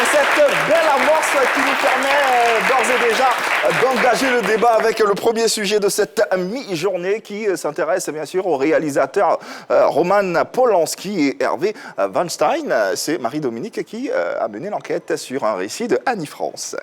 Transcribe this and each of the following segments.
cette belle amorce qui nous permet d'ores et déjà d'engager le débat avec le premier sujet de cette mi-journée qui s'intéresse bien sûr aux réalisateurs Roman Polanski et Hervé Weinstein. C'est Marie-Dominique qui a mené l'enquête sur un récit de Annie France.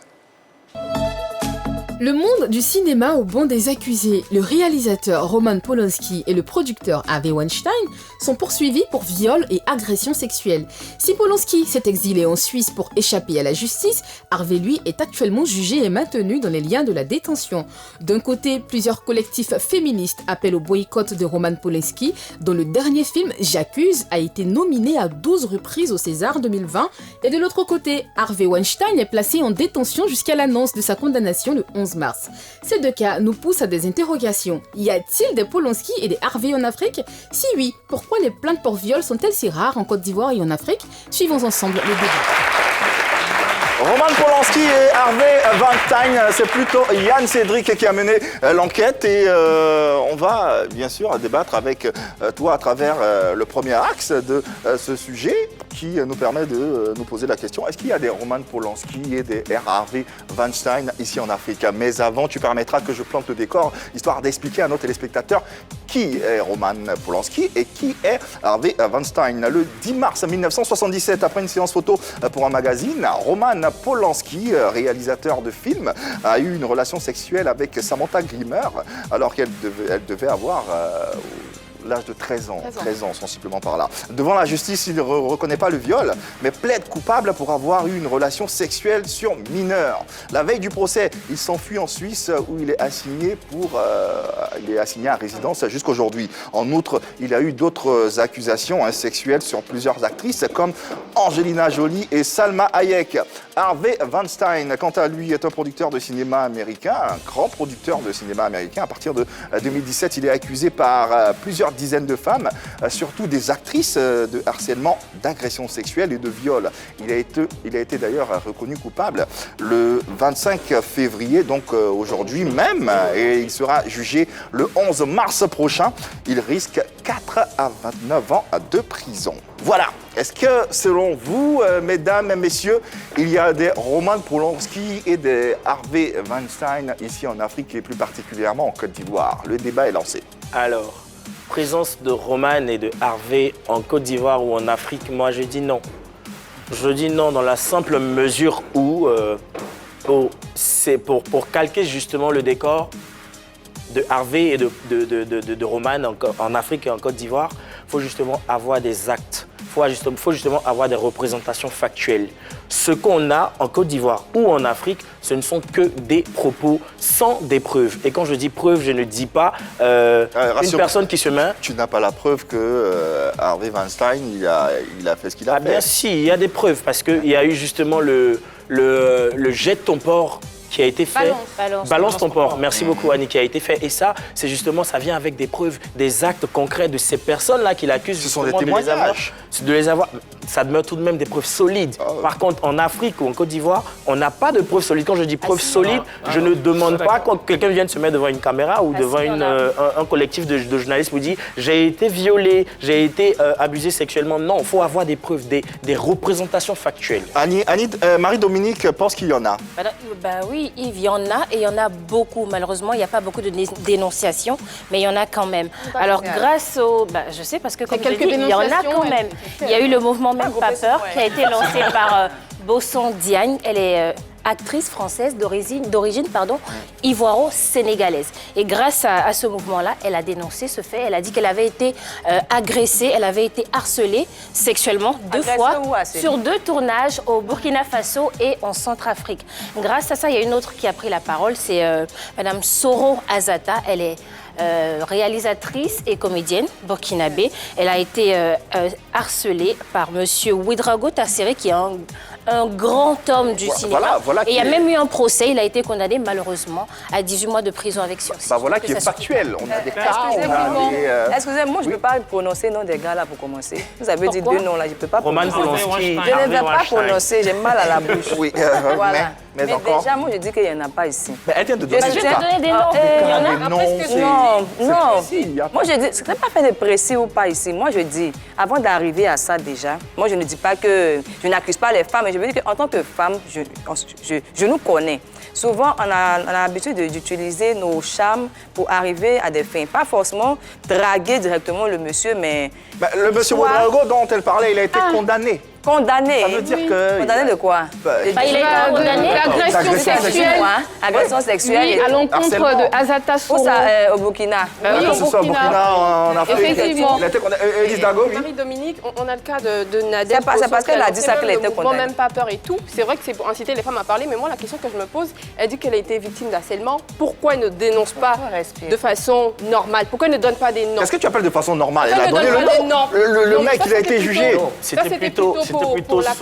Le monde du cinéma au banc des accusés, le réalisateur Roman Polanski et le producteur Harvey Weinstein sont poursuivis pour viol et agression sexuelle. Si Polanski s'est exilé en Suisse pour échapper à la justice, Harvey lui est actuellement jugé et maintenu dans les liens de la détention. D'un côté, plusieurs collectifs féministes appellent au boycott de Roman Polanski, dont le dernier film J'accuse a été nominé à 12 reprises au César 2020, et de l'autre côté, Harvey Weinstein est placé en détention jusqu'à l'annonce de sa condamnation le 11 mars. Ces deux cas nous poussent à des interrogations. Y a-t-il des Polanski et des Harvey en Afrique? Si oui, pourquoi les plaintes pour viol sont-elles si rares en Côte d'Ivoire et en Afrique? Suivons ensemble le débat. Roman Polanski et Harvey Weinstein, c'est plutôt Yann Cédric qui a mené l'enquête et on va bien sûr débattre avec toi à travers le premier axe de ce sujet qui nous permet de nous poser la question, est-ce qu'il y a des Roman Polanski et des Harvey Weinstein ici en Afrique? Mais avant, tu permettras que je plante le décor, histoire d'expliquer à nos téléspectateurs qui est Roman Polanski et qui est Harvey Weinstein. Le 10 mars 1977, après une séance photo pour un magazine, Roman Polanski, réalisateur de films, a eu une relation sexuelle avec Samantha Grimmer alors qu'elle devait avoir l'âge de 13 ans, sensiblement par là. Devant la justice, il ne reconnaît pas le viol, mais plaide coupable pour avoir eu une relation sexuelle sur mineur. La veille du procès, il s'enfuit en Suisse où il est assigné à résidence jusqu'aujourd'hui. En outre, il a eu d'autres accusations sexuelles sur plusieurs actrices comme Angelina Jolie et Salma Hayek. Harvey Weinstein, quant à lui, est un producteur de cinéma américain, un grand producteur de cinéma américain. À partir de 2017, il est accusé par plusieurs dizaines de femmes, surtout des actrices, de harcèlement, d'agression sexuelle et de viol. Il a été d'ailleurs reconnu coupable le 25 février, donc aujourd'hui même, et il sera jugé le 11 mars prochain. Il risque 4 à 29 ans de prison. Voilà. Est-ce que, selon vous, mesdames et messieurs, il y a des Roman Polanski et des Harvey Weinstein ici en Afrique et plus particulièrement en Côte d'Ivoire? Le débat est lancé. Alors, présence de Roman et de Harvey en Côte d'Ivoire ou en Afrique, moi je dis non. Je dis non dans la simple mesure où c'est pour calquer justement le décor de Harvey et de Roman en Afrique et en Côte d'Ivoire, il faut justement avoir des actes. Il faut justement avoir des représentations factuelles. Ce qu'on a en Côte d'Ivoire ou en Afrique, ce ne sont que des propos sans des preuves. Et quand je dis preuve, je ne dis pas une personne qui se met... Tu n'as pas la preuve que Harvey Weinstein, il a fait ce qu'il a fait? Bien si, il y a des preuves parce qu'il y a eu justement le jet de ton porc qui a été fait. Balance ton porc. Merci beaucoup Annie, qui a été fait. Et ça, c'est justement, ça vient avec des preuves, des actes concrets de ces personnes-là qui l'accusent. Ce sont des témoignages. De les avoir. Ça demeure tout de même des preuves solides. Par contre, en Afrique ou en Côte d'Ivoire, on n'a pas de preuves solides. Quand je dis preuves solides, je ne demande pas quand quelqu'un vienne se mettre devant une caméra ou devant un collectif de journalistes où dit j'ai été violé, j'ai été abusé sexuellement. Non, il faut avoir des preuves, des représentations factuelles. Annie, Marie-Dominique pense qu'il y en a. Oui, il y en a et il y en a beaucoup. Malheureusement, il n'y a pas beaucoup de dénonciations, mais il y en a quand même. Alors, grâce au... je sais parce que comme je dis, il y en a quand même. Il y a eu le mouvement Même pas peur qui a été lancé par Bosson Diagne. Elle est actrice française d'origine ivoiro-sénégalaise. Et grâce à ce mouvement-là, elle a dénoncé ce fait. Elle a dit qu'elle avait été agressée, elle avait été harcelée sexuellement 2 fois sur 2 tournages au Burkina Faso et en Centrafrique. Grâce à ça, il y a une autre qui a pris la parole, c'est Madame Soro Azata. Elle est réalisatrice et comédienne burkinabé. Elle a été harcelée par Monsieur Ouedraogo Tasséré, qui est un grand homme du cinéma. Et il y a même eu un procès. Il a été condamné, malheureusement, à 18 mois de prison avec sursis. Voilà qui est factuel. On a des cas, Excusez-moi, je ne peux pas prononcer le nom des gars là pour commencer. Vous avez dit 2 noms là, je ne peux pas prononcer. Roman Polanski, Je ne vais pas prononcer, j'ai mal à la bouche. Oui, voilà. Mais déjà, moi, je dis qu'il n'y en a pas ici. Mais elle vient de donner Je vais donner des noms. Il y en des a. noms, Non. Moi, je dis, ce n'est pas fait de précis ou pas ici. Moi, je dis, avant d'arriver à ça déjà, moi, je ne dis pas que je n'accuse pas les femmes, mais je veux dire qu'en tant que femme, je nous connais. Souvent, on a l'habitude d'utiliser nos charmes pour arriver à des fins. Pas forcément draguer directement le monsieur, mais... le monsieur Ouedraogo dont elle parlait, il a été condamné. Condamné. Ça veut dire que... Condamné de quoi? Il a été condamné d'agression sexuelle. Agression sexuelle. Oui, à l'encontre de Azata Soro. Où ça, au Burkina? Oui, c'est ça, au Burkina, en Afrique. Effectivement. Il a été condamné. Élise Dago, oui. Marie-Dominique, on a le cas de Nadège. C'est parce qu'elle a dit ça qu'elle était condamnée. Même pas peur et tout. C'est vrai que c'est pour inciter les femmes à parler, mais moi, la question que je me pose, elle dit qu'elle a été victime d'harcèlement. Pourquoi elle ne dénonce pas de façon normale? Pourquoi elle ne donne pas des noms? Qu'est-ce que tu appelles de façon normale? Elle a Pourquoi donné elle ne donne pas le des nom. noms? Le mec, il a été jugé. C'était plutôt Soro.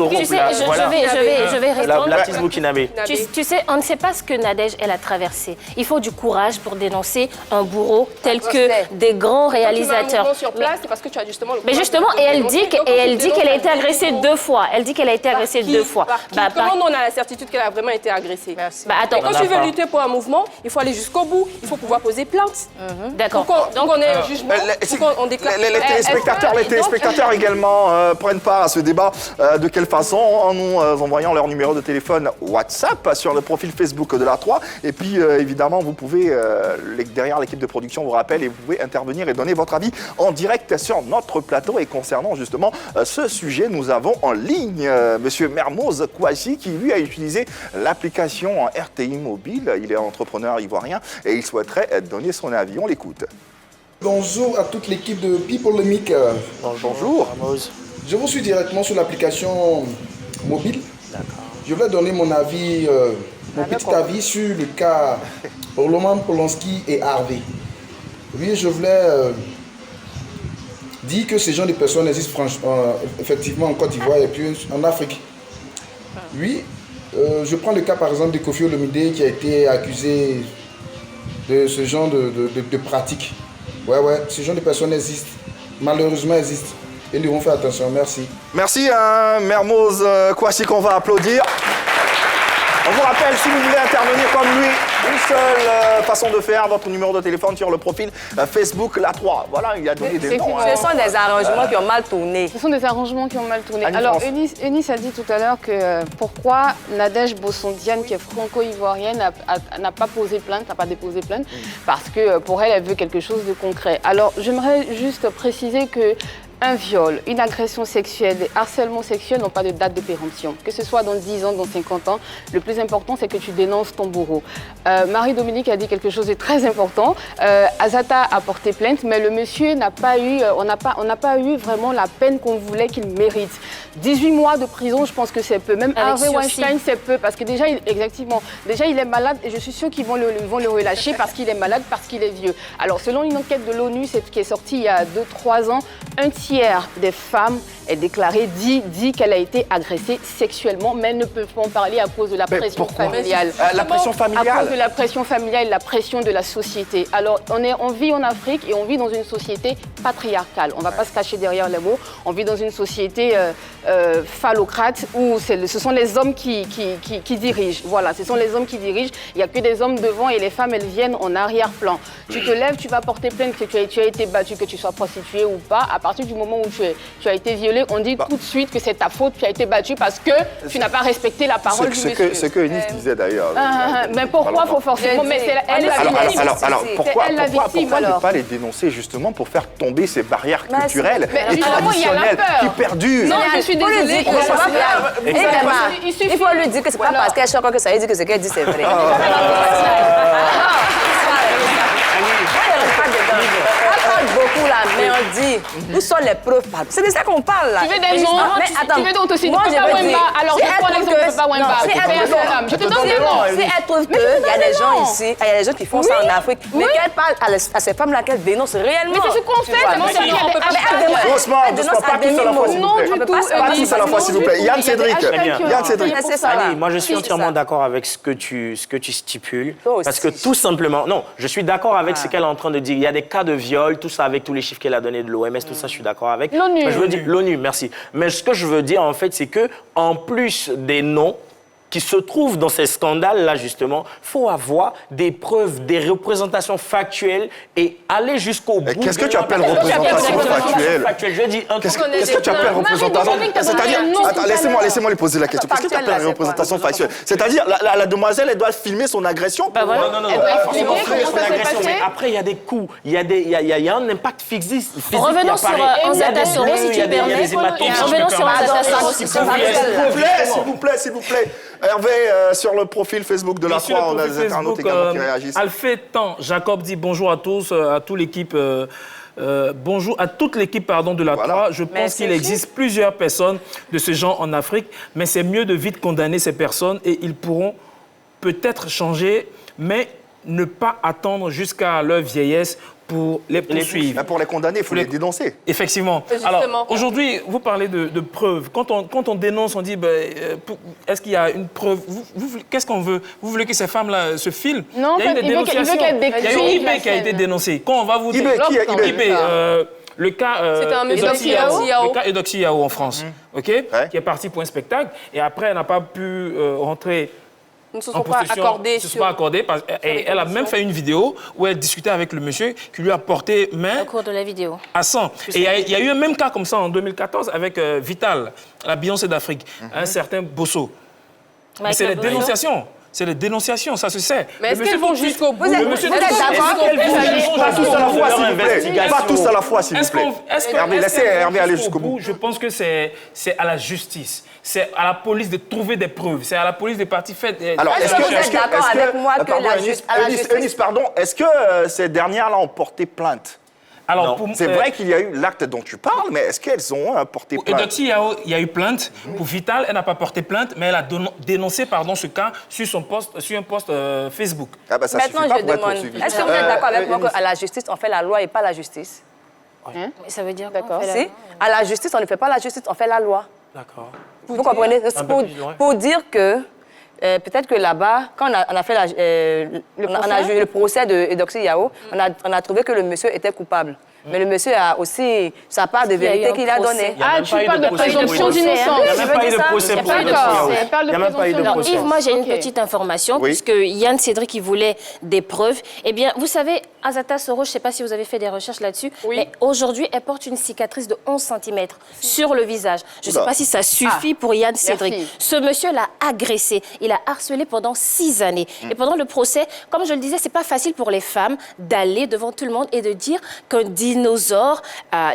Tu sais, je vais répondre. L'artiste burkinabé. Tu sais, on ne sait pas ce que Nadège, elle a traversé. Il faut du courage pour dénoncer un bourreau tel que des grands réalisateurs. Sur place, c'est parce que tu as justement le Mais justement, et elle dit qu'elle a été agressée 2 fois. Elle dit qu'elle a été agressée 2 fois. Comment on a la certitude qu'elle a vraiment été agressée? Attends. Quand tu veux lutter pour un mouvement, il faut aller jusqu'au bout. Il faut pouvoir poser plainte. D'accord. Donc on ait un jugement. On déclare. Les téléspectateurs également prennent part à ce débat. De quelle façon? En nous envoyant leur numéro de téléphone WhatsApp sur le profil Facebook de la 3. Et puis, évidemment, vous pouvez, derrière l'équipe de production vous rappelle, et vous pouvez intervenir et donner votre avis en direct sur notre plateau. Et concernant justement ce sujet, nous avons en ligne Monsieur Mermoz Kouachi qui, lui, a utilisé l'application RTI Mobile. Il est entrepreneur ivoirien et il souhaiterait donner son avis. On l'écoute. Bonjour à toute l'équipe de Pipolemique. Bonjour. Je vous suis directement sur l'application mobile. Je vais donner mon avis, mon petit avis sur le cas Roman Polanski et Harvey. Oui, je voulais dire que ces gens de personnes existent effectivement en Côte d'Ivoire et puis en Afrique. Oui, je prends le cas par exemple de Koffi Olomide qui a été accusé de ce genre de pratique. Ouais, ce genre de personnes existent, malheureusement existent. Et nous devons faire attention, merci. Merci Mermoz Kouachi qu'on va applaudir. On vous rappelle, si vous voulez intervenir comme lui, une seule façon de faire, votre numéro de téléphone sur le profil Facebook La 3. Voilà, il a donné des noms. Ce sont des arrangements qui ont mal tourné. Ce sont des arrangements qui ont mal tourné. Alors, Eunice a dit tout à l'heure que pourquoi Nadège Bossondiane, qui est franco-ivoirienne, n'a pas posé plainte, n'a pas déposé plainte, parce que pour elle, elle veut quelque chose de concret. Alors, j'aimerais juste préciser que un viol, une agression sexuelle, des harcèlements sexuels n'ont pas de date de péremption. Que ce soit dans 10 ans, dans 50 ans, le plus important, c'est que tu dénonces ton bourreau. Marie-Dominique a dit quelque chose de très important. Azata a porté plainte, mais le monsieur n'a pas eu, on n'a pas eu vraiment la peine qu'on voulait qu'il mérite. 18 mois de prison, je pense que c'est peu. Même Harvey Weinstein, c'est peu, parce que déjà, déjà, il est malade et je suis sûre qu'ils vont le relâcher parce qu'il est malade, parce qu'il est vieux. Alors, selon une enquête de l'ONU, qui est sortie il y a 2-3 ans, un tiers des femmes est déclaré, dit qu'elle a été agressée sexuellement, mais elles ne peuvent pas en parler à cause de la pression familiale. La pression familiale. À cause de la pression familiale et la pression de la société. Alors, on vit en Afrique et on vit dans une société patriarcale. On ne va pas se cacher derrière les mots. On vit dans une société phallocrate où ce sont les hommes qui dirigent. Voilà, ce sont les hommes qui dirigent. Il n'y a que des hommes devant et les femmes, elles viennent en arrière-plan. Tu te lèves, tu vas porter plainte que tu as été battue, que tu sois prostituée ou pas. À partir du moment où tu as été violée, on dit tout de suite que c'est ta faute, tu as été battue parce que tu n'as pas respecté la parole du monsieur. Ce que Eunice disait d'ailleurs. Mais pourquoi il faut forcément... Mais c'est elle la victime. Alors pourquoi ne pas les dénoncer justement pour faire tomber ces barrières culturelles et traditionnelles qui perdurent? Non, je suis désolée. Il faut lui dire que c'est pas parce qu'elle choque que ça veut dire que ce qu'elle dit c'est vrai. Beaucoup là, mais on dit, où sont les preuves? C'est de ça qu'on parle là. Tu veux des noms? Tu veux donc aussi Papa Wemba? Alors je prends l'exemple de Papa Wemba. Je te donne des noms. Si elle trouve qu'il y a des gens ici, il y a des gens qui font ça en Afrique, mais qu'elle parle à ces femmes-là qu'elle dénonce réellement. Mais c'est ce qu'on fait. Doucement, pas tous à la fois, s'il vous plaît. Pas tous à la fois, s'il vous plaît. Yann Cédric. Annie, moi je suis entièrement d'accord avec ce que tu stipules. Parce que tout simplement, non, je suis d'accord avec ce qu'elle est en train de dire. Il y a des cas de viol, tout ça avec tous les chiffres qu'elle a donnés de l'OMS, tout ça, je suis d'accord avec. L'ONU. Je veux dire, l'ONU, merci. Mais ce que je veux dire, en fait, c'est que en plus des noms, qui se trouvent dans ces scandales-là, justement, il faut avoir des preuves, des représentations factuelles et aller jusqu'au bout. Qu'est-ce que tu appelles représentation factuelle? Je dis un Qu'est-ce que tu appelles représentation? C'est-à-dire, laissez-moi lui poser la question. Qu'est-ce que tu appelles représentation factuelle? C'est-à-dire, la demoiselle, elle doit filmer son agression? Non, Elle doit expliquer comment ça s'est passé. mais après, il y a des coûts, il y a un impact physique. Revenons sur Anzata Soro, si tu permets. Revenons sur Anzata Soro, si tu permets. S'il vous plaît. Hervé, sur le profil Facebook de La Croix, on a des internautes également qui réagissent. Alfetan Jacob dit bonjour à tous, à toute l'équipe. Bonjour à toute l'équipe de La Croix. Je pense qu'il existe plusieurs personnes de ce genre en Afrique, mais c'est mieux de vite condamner ces personnes et ils pourront peut-être changer, mais ne pas attendre jusqu'à leur vieillesse pour les poursuivre. Pour les condamner, il faut les dénoncer. Effectivement. Alors, aujourd'hui, vous parlez de preuves. Quand on dénonce, on dit, est-ce qu'il y a une preuve? Qu'est-ce qu'on veut? Vous voulez que ces femmes-là se filment? Non, il y a eu des dénonciations. Il y a eu eBay qui a été dénoncé. Quand on va vous dire... eBay, le cas Eudoxie Yao en France, qui est parti pour un spectacle, et après, elle n'a pas pu rentrer... Ils ne se sont pas accordés. Et elle a même fait une vidéo où elle discutait avec le monsieur qui lui a porté main au cours de la vidéo. À 100. Et il y a eu un même cas comme ça en 2014 avec Vital, la Beyoncé d'Afrique, un certain Bosso. Mais c'est les dénonciations. C'est les dénonciations, ça se sait. Mais est-ce qu'elles vont jusqu'au bout? Le monsieur est d'accord? Pas tous à la fois, s'il vous plaît. Pas tous à la fois, s'il vous plaît. Laissez Hervé aller jusqu'au bout. Je pense que c'est à la justice. C'est à la police de trouver des preuves. C'est à la police des parties faites. Alors, est-ce que vous êtes d'accord avec moi que la justice... Eunice, pardon, est-ce que ces dernières-là ont porté plainte? Alors, c'est vrai qu'il y a eu l'acte dont tu parles, mais est-ce qu'elles ont porté plainte? Pour Eudoxie Yao, il y a eu plainte. Pour Vital, elle n'a pas porté plainte, mais elle a dénoncé ce cas sur un post Facebook. Ah bah, ça maintenant, je demande, est-ce que vous êtes d'accord avec moi qu'à la justice, on fait la loi et pas la justice? Ça veut dire d'accord. Si, à la justice, on ne fait pas la justice, on fait la loi. D'accord. Vous comprenez? Pour dire que peut-être que là-bas, quand on a fait le procès de Eudoxie Yao, on a trouvé que le monsieur était coupable. Mais le monsieur a aussi sa part de vérité qu'il a donnée. Ah, tu parles de présomption d'innocence. Il n'y a même pas eu de procès pour Il n'y a même pas eu de procès. Yves, moi j'ai une petite information, puisque Yann Cédric il voulait des preuves. Eh bien, vous savez, Anzata Soro, je ne sais pas si vous avez fait des recherches là-dessus, mais aujourd'hui, elle porte une cicatrice de 11 cm sur le visage. Je ne sais pas si ça suffit pour Yann Cédric. Ce monsieur l'a agressé. Il a harcelé pendant 6 années. Et pendant le procès, comme je le disais, ce n'est pas facile pour les femmes d'aller devant tout le monde et de dire qu'un dinosaure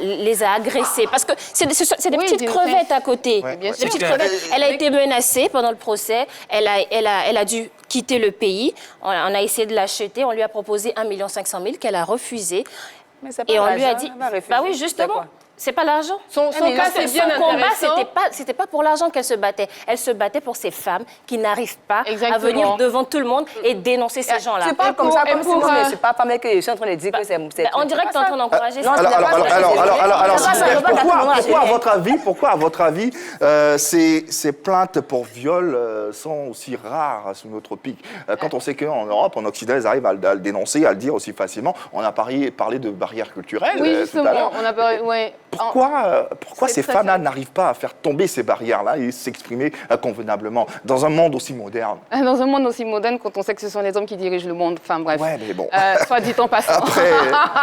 les a agressés. Parce que c'est des petites crevettes à côté. Des petites crevettes. Elle a été menacée pendant le procès. Elle a dû quitter le pays. On a essayé de l'acheter. On lui a proposé 1 500 000 qu'elle a refusé. Et on lui a dit... Bah oui, justement. C'est pas l'argent. Son cas, c'est bien intéressant. C'était pas pour l'argent qu'elle se battait. Elle se battait pour ces femmes qui n'arrivent pas à venir devant tout le monde et dénoncer ces gens-là. C'est pas comme ça, comme si je suis pas femme que je suis en train de dire que c'est... On dirait que tu es en train d'encourager ça. Alors, pourquoi, à votre avis, ces plaintes pour viol sont aussi rares sous nos tropiques? Quand on sait qu'en Europe, en Occident, ils arrivent à le dénoncer, à le dire aussi facilement. On a parlé de barrières culturelles tout à l'heure. On a parlé, Pourquoi ces femmes-là n'arrivent pas à faire tomber ces barrières-là et s'exprimer convenablement dans un monde aussi moderne? Dans un monde aussi moderne, quand on sait que ce sont les hommes qui dirigent le monde, enfin bref. Ouais, mais bon. Soit dit en passant.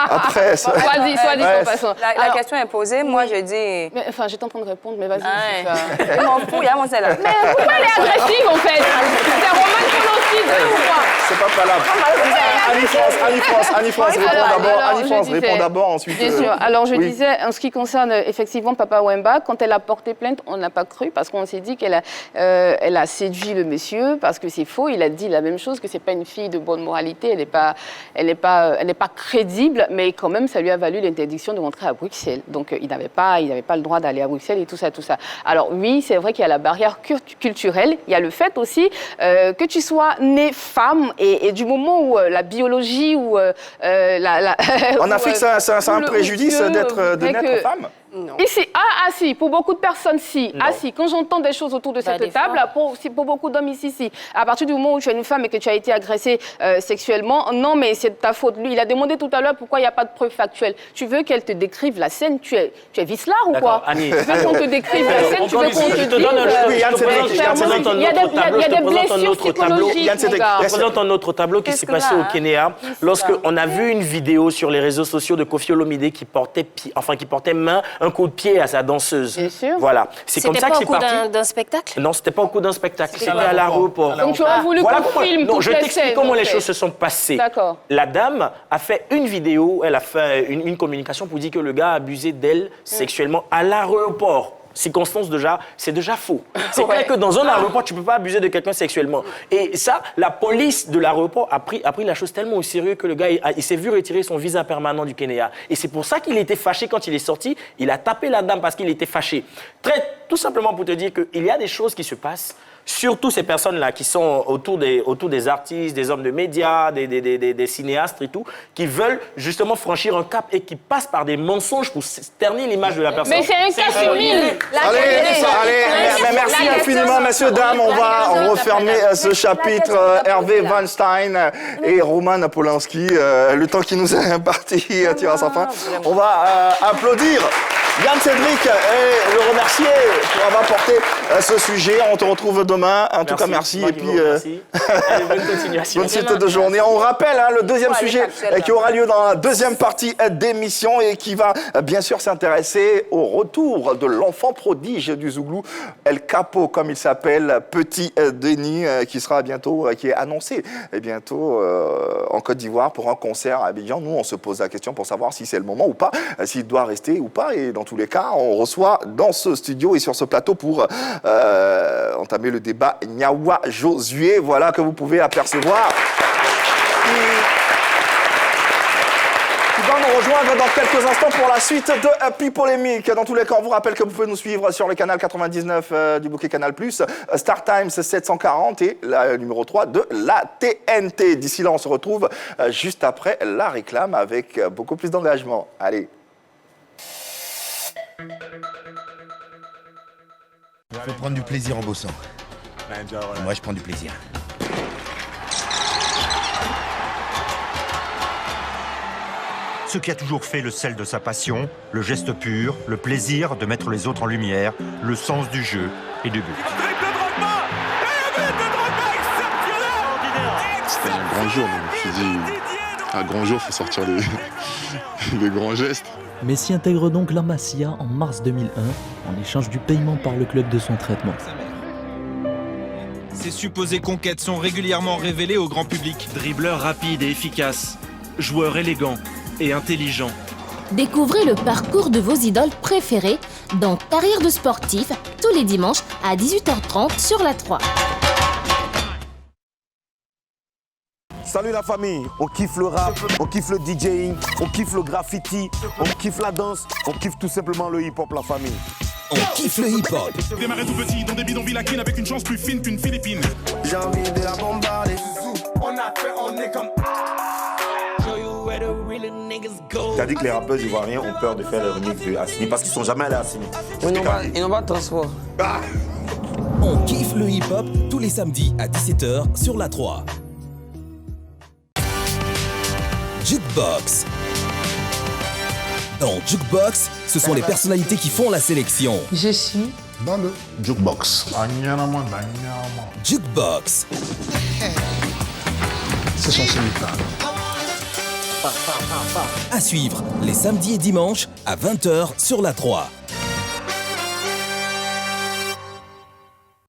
Après soit dit en passant. La question est posée, moi je dis... Mais, enfin, j'étais en train de répondre, mais vas-y. Je m'en fous, il y a mon là. Mais pourquoi elle est agressive en fait? C'est Roman Polanski, ou quoi? C'est pas valable. Annie-France, répond d'abord, ensuite... Bien sûr. Alors je disais, en ce qui concerne effectivement Papa Wemba, quand elle a porté plainte, on n'a pas cru parce qu'on s'est dit qu'elle a séduit le monsieur parce que c'est faux. Il a dit la même chose, que c'est pas une fille de bonne moralité, elle n'est pas crédible, mais quand même ça lui a valu l'interdiction de rentrer à Bruxelles. Donc il n'avait pas le droit d'aller à Bruxelles et tout ça. Alors oui, c'est vrai qu'il y a la barrière culturelle, il y a le fait aussi que tu sois née femme et du moment où la biologie ou en Afrique, c'est un préjudice de naître femme. Non. Ici, si, pour beaucoup de personnes, si. Ah si, quand j'entends des choses autour de cette table, pour beaucoup d'hommes ici, si. À partir du moment où tu es une femme et que tu as été agressée sexuellement, non, mais c'est de ta faute. Lui, il a demandé tout à l'heure pourquoi il n'y a pas de preuves factuelles. Tu veux qu'elle te décrive la scène? Tu es vicelard ou quoi? Annie, tu veux qu'on te décrive la scène? Tu veux qu'on te dise... Il y a des blessures psychologiques, mon gars. Je présente un autre tableau qui s'est passé au Kenya. Lorsqu'on a vu une vidéo sur les réseaux sociaux de Koffi Olomide qui portait un coup de pied à sa danseuse. Bien sûr. Voilà. C'est comme ça que c'est parti. C'était pas au cours d'un spectacle? Non, c'était pas au cours d'un spectacle. C'était à l'aéroport. Donc tu aurais voulu qu'on filme toutes les scènes. Je t'explique comment les choses se sont passées. D'accord. La dame a fait une vidéo, elle a fait une communication pour dire que le gars a abusé d'elle sexuellement à l'aéroport. Circonstance c'est déjà faux. C'est clair que dans un aéroport, tu ne peux pas abuser de quelqu'un sexuellement. Et ça, la police de l'aéroport a pris la chose tellement au sérieux que le gars, il s'est vu retirer son visa permanent du Kenya. Et c'est pour ça qu'il était fâché quand il est sorti. Il a tapé la dame parce qu'il était fâché. Tout simplement pour te dire qu'il y a des choses qui se passent. Surtout ces personnes-là qui sont autour des artistes, des hommes de médias, des cinéastes et tout, qui veulent justement franchir un cap et qui passent par des mensonges pour ternir l'image de la personne. Mais c'est un cas sur mille. Allez, merci infiniment, messieurs, dames. On va refermer ce chapitre. Hervé Weinstein et Roman Polanski. Le temps qui nous est imparti tire à sa fin. On va applaudir Yann Cédric et le remercier pour avoir porté ce sujet. On te retrouve demain. En tout cas, merci. Et puis, bonne continuation. Bonne suite de journée. On rappelle le deuxième sujet qui aura lieu dans la deuxième partie d'émission et qui va bien sûr s'intéresser au retour de l'enfant prodige du Zouglou, El Capo, comme il s'appelle, Petit Denis, qui sera bientôt, qui est annoncé bientôt en Côte d'Ivoire pour un concert à Abidjan. Nous, on se pose la question pour savoir si c'est le moment ou pas, s'il doit rester ou pas. Et dans tous les cas, on reçoit dans ce studio et sur ce plateau pour entamer le débat Nyawa Josué, voilà que vous pouvez apercevoir. Qui va nous rejoindre dans quelques instants pour la suite de Pi Polémique. Dans tous les cas, on vous rappelle que vous pouvez nous suivre sur le canal 99 du bouquet Canal+, Star Times 740 et la numéro 3 de la TNT. D'ici là, on se retrouve juste après la réclame avec beaucoup plus d'engagement. Allez. Il faut prendre du plaisir en bossant. Et moi, je prends du plaisir. Ce qui a toujours fait le sel de sa passion, le geste pur, le plaisir de mettre les autres en lumière, le sens du jeu et du but. C'était un grand jour, donc je me suis dit, un grand jour, il faut sortir les grands gestes. Messi intègre donc la Masia en mars 2001 en échange du paiement par le club de son traitement. Ces supposées conquêtes sont régulièrement révélées au grand public. Dribbleur rapide et efficace, joueur élégant et intelligent. Découvrez le parcours de vos idoles préférées dans Carrière de sportif tous les dimanches à 18h30 sur la 3. Salut la famille, on kiffe le rap, on kiffe le DJing, on kiffe le graffiti, on kiffe la danse, on kiffe tout simplement le hip-hop la famille. On kiffe le hip-hop. Démarrer tout petit dans des bidonvilles à Kin avec une chance plus fine qu'une Philippine. J'ai envie de la bombarder. On est comme... T'as dit que les rappeurs ivoiriens ont peur de faire le remix de Assini parce qu'ils sont jamais allés à Assini. Ils n'ont pas de transport. On kiffe le hip-hop tous les samedis à 17h sur la 3. Jukebox. Dans Jukebox, ce sont les personnalités qui font la sélection. Je suis dans le Jukebox. Jukebox. C'est son simultan. À suivre les samedis et dimanches à 20h sur la 3.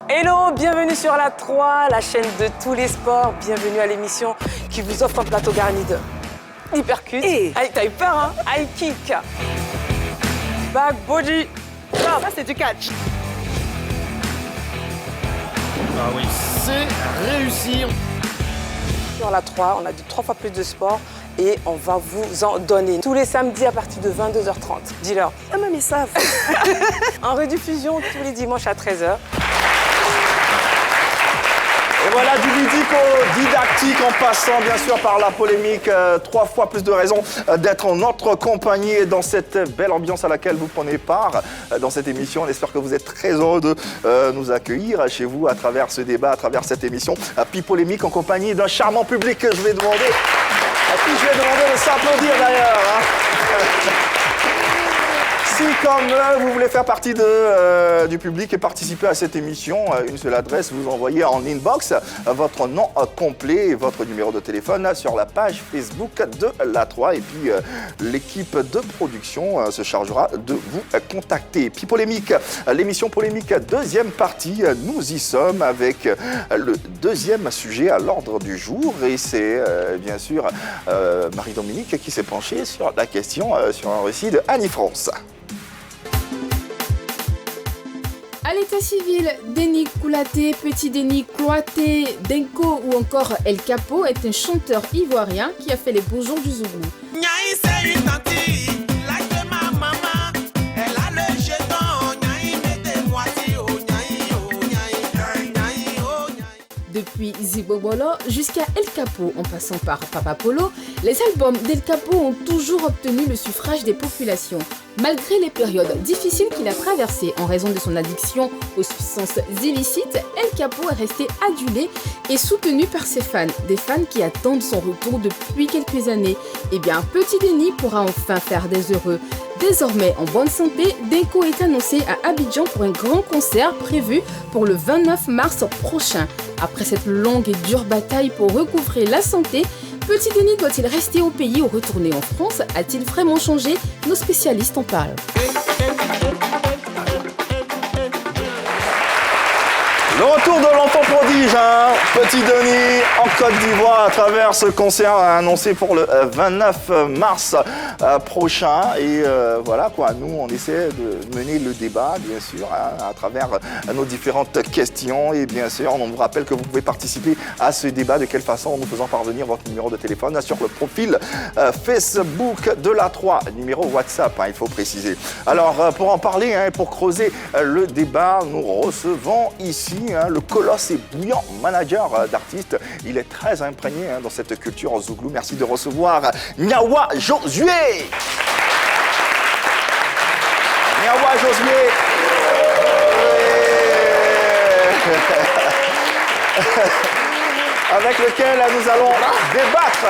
Hello, bienvenue sur la 3, la chaîne de tous les sports. Bienvenue à l'émission qui vous offre un plateau garni de hypercute. T'as eu peur, hein? High kick. Back body. Ça, c'est du catch. Ah oui, c'est réussir. Sur la 3, on a dit 3 fois plus de sport et on va vous en donner tous les samedis à partir de 22h30. Dis-leur, ah mais ils savent. En rediffusion tous les dimanches à 13h. Voilà du ludico-didactique en passant bien sûr par la polémique. 3 fois plus de raisons d'être en notre compagnie dans cette belle ambiance à laquelle vous prenez part dans cette émission. On espère que vous êtes très heureux de nous accueillir chez vous à travers ce débat, à travers cette émission. Pi Polémique en compagnie d'un charmant public que je vais demander, à qui je vais demander de s'applaudir d'ailleurs. Si, comme vous voulez faire partie du public et participer à cette émission, une seule adresse, vous envoyez en inbox votre nom complet et votre numéro de téléphone sur la page Facebook de La 3. Et puis, l'équipe de production se chargera de vous contacter. Puis Polémique, l'émission Polémique, deuxième partie. Nous y sommes avec le deuxième sujet à l'ordre du jour. Et c'est bien sûr Marie-Dominique qui s'est penchée sur la question, sur un récit de Annie France. À l'état civil, Denis Koulaté, Petit Denis Kouaté, Denko ou encore El Capo est un chanteur ivoirien qui a fait les beaux jours du Zougou. Nyaï, c'est une tantille, like de ma maman. Elle a le jeton, Nyaï, mettez moitié, oh Nyaï, oh Nyaï, Nyaï, oh Nyaï. Depuis Zibobolo jusqu'à El Capo en passant par Papa Polo, les albums d'El Capo ont toujours obtenu le suffrage des populations. Malgré les périodes difficiles qu'il a traversées en raison de son addiction aux substances illicites, El Capo est resté adulé et soutenu par ses fans, des fans qui attendent son retour depuis quelques années. Eh bien, Petit Denis pourra enfin faire des heureux. Désormais en bonne santé, Denko est annoncé à Abidjan pour un grand concert prévu pour le 29 mars prochain. Après cette longue et dure bataille pour recouvrer la santé, Petit Denis doit-il rester au pays ou retourner en France? A-t-il vraiment changé? Nos spécialistes en parlent. Le retour de l'enfant prodige, Petit Denis en Côte d'Ivoire à travers ce concert annoncé pour le 29 mars prochain. Et voilà quoi, nous on essaie de mener le débat bien sûr à travers nos différentes questions. Et bien sûr, on vous rappelle que vous pouvez participer à ce débat de quelle façon? En nous faisant parvenir votre numéro de téléphone sur le profil Facebook de La 3, numéro WhatsApp, il faut préciser. Alors pour en parler et pour creuser le débat, nous recevons ici le colosse et bouillant manager d'artistes. Il est très imprégné dans cette culture zouglou. Merci de recevoir Nyawa Josué. Nyawa Josué. Avec lequel nous allons débattre.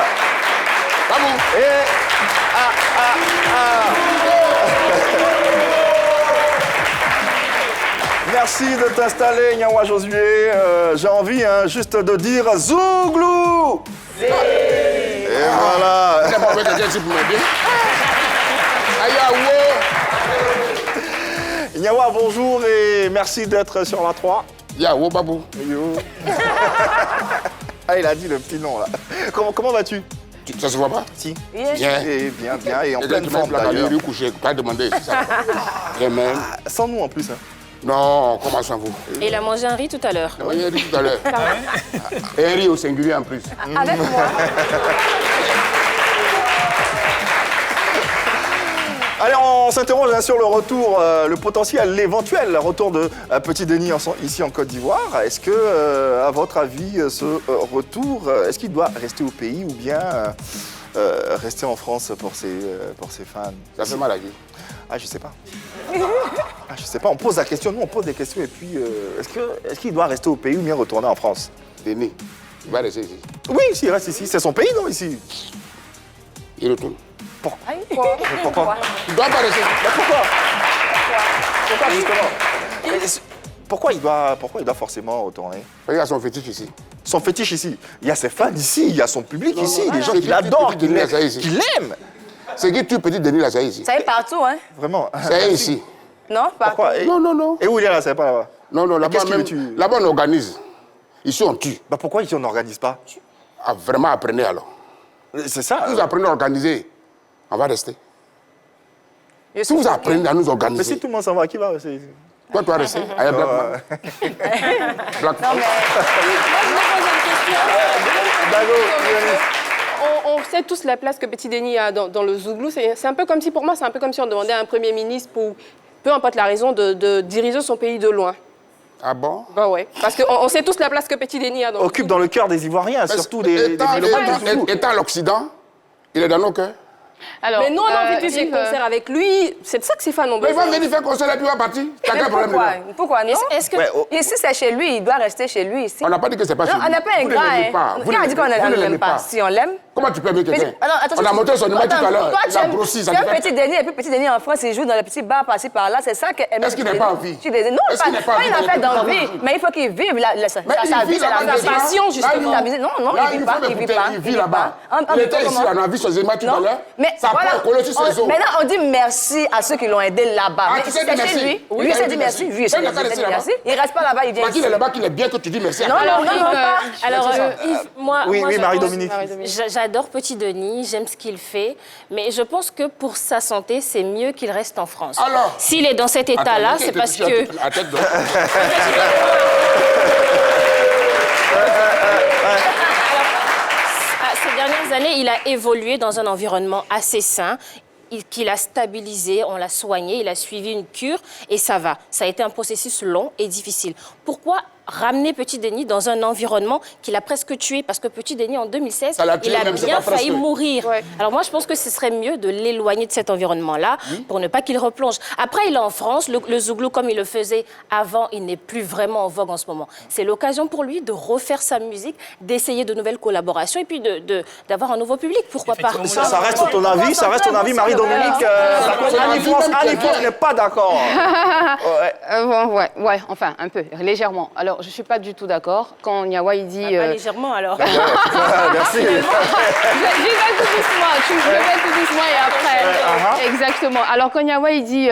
Et merci de t'installer, Nyawa Josué. J'ai envie juste de dire Zouglou. Et voilà. Nyawa, bonjour et merci d'être sur La 3. Yawo Babou. Yo. Ah, il a dit le petit nom là. Comment vas-tu? Ça se voit pas? Si. Bien. Et bien, et en pleine forme d'ailleurs. Pas demander, c'est ça. Même. Sans nous en plus. Non, comment sans vous? Et il a mangé un riz tout à l'heure. Oui, un riz tout à l'heure. Et un riz au singulier en plus. Avec moi. Allez, on s'interroge sur le retour, le potentiel, l'éventuel retour de Petit Denis ici en Côte d'Ivoire. Est-ce que, à votre avis, ce retour, est-ce qu'il doit rester au pays ou bien rester en France pour ses fans? Ça fait mal à qui? Ah, je sais pas. Je sais pas, on pose la question, nous on pose des questions et puis est-ce qu'il doit rester au pays ou bien retourner en France? Denis, il va rester ici. Oui, s'il reste ici, c'est son pays, non, ici? Il retourne. Pourquoi? Il doit pas rester. Mais pourquoi justement? Pourquoi il doit forcément retourner? Il y a son fétiche ici. Son fétiche ici. Il y a ses fans ici, il y a son public ici, des gens qui l'adorent, qui l'aiment. C'est qui tue Petit Denis là, c'est ici. Ça est partout, hein? Vraiment? C'est ici. Non, partout. Non. Et où il est là, c'est pas là-bas? Non, là-bas on organise. Ici on tue. Bah pourquoi ici on n'organise pas? Ah, vraiment apprenez alors. C'est ça. Si vous apprenez à organiser, on va rester. Si vous apprenez à nous organiser. Mais si tout le monde s'en va, qui va rester ici? Toi, tu vas rester. Allez, Black Non, mais... On sait tous la place que Petit Denis a dans le Zouglou. C'est un peu comme si, pour moi, c'est un peu comme si on demandait à un Premier ministre, pour peu importe la raison, de diriger son pays de loin. Ah bon? Bah ouais, parce qu'on sait tous la place que Petit Denis a. Occupe dans le cœur des Ivoiriens, surtout des mélomanes. Étant à l'Occident, il est dans nos cœurs. Alors, mais nous, on a envie de faire des concerts avec lui. C'est de ça que ces fans ont besoin. Mais il va venir faire concert et puis il va partir. T'as quel problème? Pourquoi non? Est-ce que ici c'est chez lui, il doit rester chez lui ici? On n'a pas dit que c'est pas chez lui. On n'a pas un gars. Qui a dit qu'on ne l'aime pas? Si on l'aime. Comment tu peux aimer quelqu'un? On a monté son numéro tout à l'heure. Il a grossi. Tu as Petit Denis et puis Petit Denis en France, il joue dans les petits bars par-ci par-là. C'est ça que. Est-ce qu'il n'est pas en vie? Non, pas il a fait d'envie. Mais il faut qu'il vive sa vie, sa passion justement. Non, il vit pas. Il vit là-bas. Il était ici, on a vu son élément tout à l'heure. Ça prend coller sur ses os. Maintenant, on dit merci à ceux qui l'ont aidé là-bas. Ah, tu sais dire merci? Lui, il s'est dit merci. Lui, il s'est dit merci. Il reste pas là-bas, il vient ici. Qu'il est là-bas, qu'il est bien que tu dis merci. Non, pas. Alors, Yves, moi, Marie-Dominique. J'adore Petit Denis, j'aime ce qu'il fait, mais je pense que pour sa santé, c'est mieux qu'il reste en France. Alors, s'il est dans cet état-là, c'est parce que... Ces dernières années, il a évolué dans un environnement assez sain, qu'il a stabilisé, on l'a soigné, il a suivi une cure et ça va. Ça a été un processus long et difficile. Pourquoi ramener Petit Denis dans un environnement qu'il a presque tué? Parce que Petit Denis, en 2016, il a bien failli mourir. Ouais. Alors moi, je pense que ce serait mieux de l'éloigner de cet environnement-là pour ne pas qu'il replonge. Après, il est en France. Le zouglou, comme il le faisait avant, il n'est plus vraiment en vogue en ce moment. C'est l'occasion pour lui de refaire sa musique, d'essayer de nouvelles collaborations et puis d'avoir un nouveau public. Pourquoi pas? Ça reste ton avis, Marie-Dominique. Annie France n'est pas d'accord. Ouais, enfin, un peu, légèrement. Alors, je ne suis pas du tout d'accord. Quand Nyawa, il dit... Pas légèrement, alors. Merci. Je vais tout doucement et après. Exactement. Alors, quand Nyawa, il dit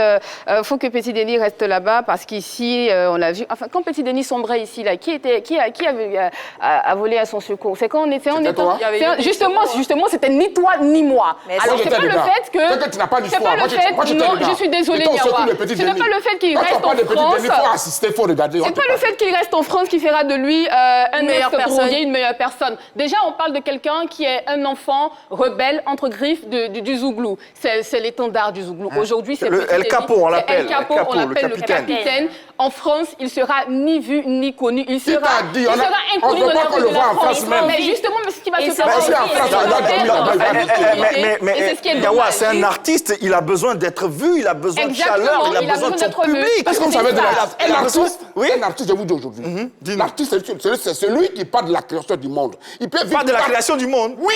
faut que Petit Denis reste là-bas parce qu'ici, on a vu... Enfin, quand Petit Denis sombrait ici, là, qui a volé à son secours? C'est quand on était... Justement, c'était ni toi ni moi. Alors, c'est pas le fait que... Tu n'as pas d'histoire. Non, je suis désolée, Nyawa. Ce n'est pas le fait qu'il reste en France. Il faut assister, il faut regarder. C'est pas le fait qu'il reste en France qui fera de lui un ex-drogué, une meilleure personne. Déjà, on parle de quelqu'un qui est un enfant rebelle entre griffes du Zouglou. C'est l'étendard du Zouglou. Aujourd'hui, c'est El Capo, on l'appelle. El Capo, on l'appelle le capitaine. En France, il sera ni vu ni connu. Il sera inconnu dans la rue de la France. Mais justement, ce qui va se passer... Mais Nyawa, c'est un artiste, il a besoin d'être vu, il a besoin de chaleur, il a besoin de son public. Est-ce que vous savez de l'artiste, je vous dis aujourd'hui, l'artiste, c'est celui qui parle de la création du monde. Il peut vivre de la création du monde? Oui.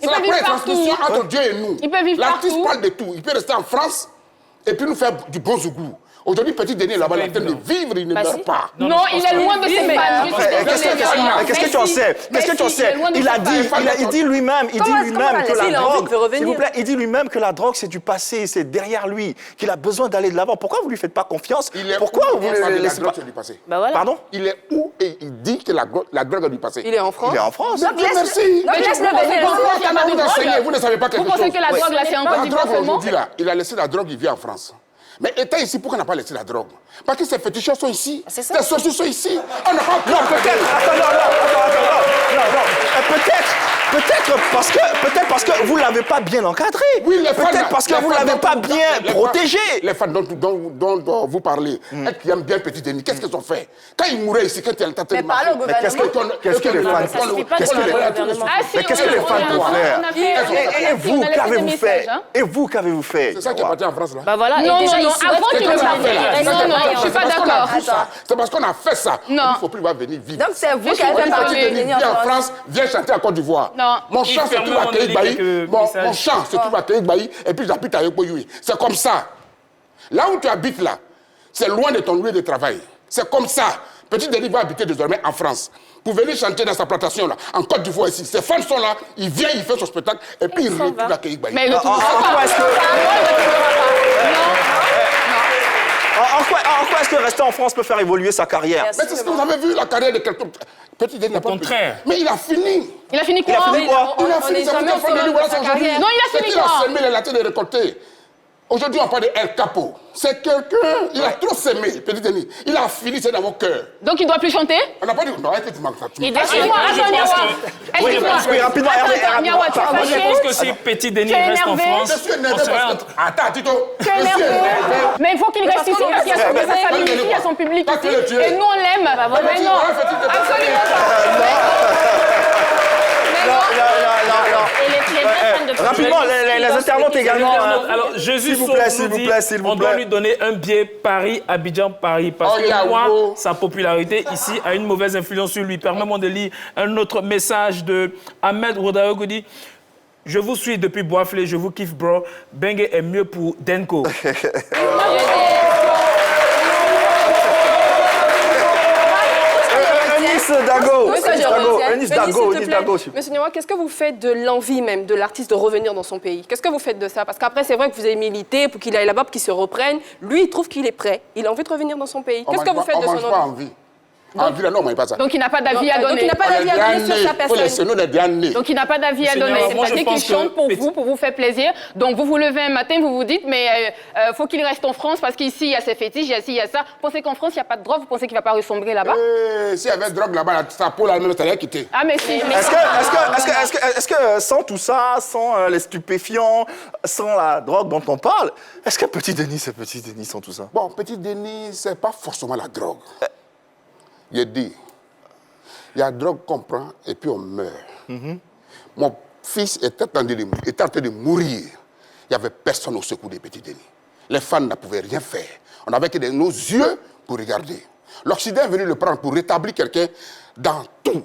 C'est la première transmission entre Dieu et nous. Il peut vivre partout. L'artiste parle de tout. Il peut rester en France et puis nous faire du bon zouglou. Aujourd'hui, Petit Denis là-bas, il est en train de vivre, il ne meurt pas. Non, il est loin de ses fans. Qu'est-ce que tu en sais? Il dit lui-même que la drogue, s'il vous plaît, il dit lui-même que la drogue, c'est du passé, c'est derrière lui, qu'il a besoin d'aller de l'avant. Pourquoi vous lui faites pas confiance? Pourquoi vous le laissez pas? Pardon? Il est où et il dit que la drogue est du passé? Il est en France. Il est en France. Merci. Vous ne savez pas quelque chose. Vous pensez que la drogue, là, c'est en Côte d'Ivoire seulement? Il a laissé la drogue, il vit en France. Mais étant ici, pourquoi on n'a pas laissé la drogue? Parce que ces féticheurs sont ici, ces sorciers sont ici. On n'a pas pu... Non, peut-être parce que vous ne l'avez pas bien encadré. Oui, peut-être parce que vous ne l'avez pas bien protégé. Les fans dont vous parlez, elles qui aiment bien Petit Denis, qu'est-ce qu'elles ont fait? Quand il mourait ici, quand il a tenté de marcher... Mais qu'est-ce que les fans doivent faire? Et vous, qu'avez-vous fait? C'est ça qui est parti en France, là? Bah voilà, non, avant tu le fais. Non, je suis pas d'accord. C'est parce qu'on a fait ça. Il ne faut plus venir vivre. Donc c'est vous qui avez fait Petit Denis vient en France, vient chanter en Côte d'Ivoire. Mon chant se trouve à Kéigbaï. Mon chant se trouve à Kéigbaï et puis j'habite à Yokoyoui. C'est comme ça. Là où tu habites là, c'est loin de ton lieu de travail. C'est comme ça. Petit Denis va habiter désormais en France. Pour venir chanter dans sa plantation là, en Côte d'Ivoire ici. Ses fans sont là, il vient, il fait son spectacle et puis il retourne à Kéigbaï. Mais en quoi est-ce que rester en France peut faire évoluer sa carrière? Mais c'est ce que vous avez vu, la carrière de quelqu'un. Petit Denis n'a pas contraire. Mais il a fini. Il a fini quoi? Il a fini sa carrière. Non, il a fini quoi? Il a semé, il a été récolté. Aujourd'hui, on parle de El Capo. C'est quelqu'un, il a trop s'aimé, Petit Denis. Il a fini, c'est dans vos cœurs. Donc il ne doit plus chanter? On n'a pas dit, non, arrêtez, tu manques ça. Oui, rapidement, Moi, je pense que si Petit Denis reste en France, on serait Attends, Tito. Tu es énervé. Mais il faut qu'il reste ici parce qu'il y a sa famille ici, il y a son public ici. Et nous, on l'aime. Absolument Rapidement, les internautes également. Alors, Jésus on doit lui donner un billet Paris-Abidjan-Paris. Parce que moi, sa popularité ici a une mauvaise influence sur lui. Permets-moi de lire un autre message de Ahmed Rodayo qui dit « Je vous suis depuis Boisflé, je vous kiffe, bro. Bengue est mieux pour Denko. » Monsieur Niawa, qu'est-ce que vous faites de l'envie même de l'artiste de revenir dans son pays? Qu'est-ce que vous faites de ça? Parce qu'après, c'est vrai que vous avez milité pour qu'il aille là-bas, pour qu'il se reprenne. Lui, il trouve qu'il est prêt. Il a envie de revenir dans son pays. Qu'est-ce que vous faites de son envie? Donc il n'a pas d'avis à donner. Donc il n'a pas d'avis à donner sur sa personne. Donc il n'a pas d'avis à donner. C'est-à-dire qu'il chante pour vous faire plaisir. Donc vous vous levez un matin, vous vous dites, mais faut qu'il reste en France parce qu'ici il y a ses fétiches, il y a ça. Vous pensez qu'en France il n'y a pas de drogue? Vous pensez qu'il ne va pas ressombrer là-bas? S'il y avait de drogue là-bas, sa peau là-même serait quittée. Ah mais si. Est-ce que sans tout ça, sans les stupéfiants, sans la drogue dont on parle, est-ce que Petit Denis, c'est Petit Denis sans tout ça? Bon, Petit Denis, c'est pas forcément la drogue. J'ai dit, il y a la drogue qu'on prend et puis on meurt. Mon fils était en train de mourir. Il n'y avait personne au secours des Petits Denis. Les fans ne pouvaient rien faire. On n'avait que nos yeux pour regarder. L'Occident est venu le prendre pour rétablir quelqu'un dans tout.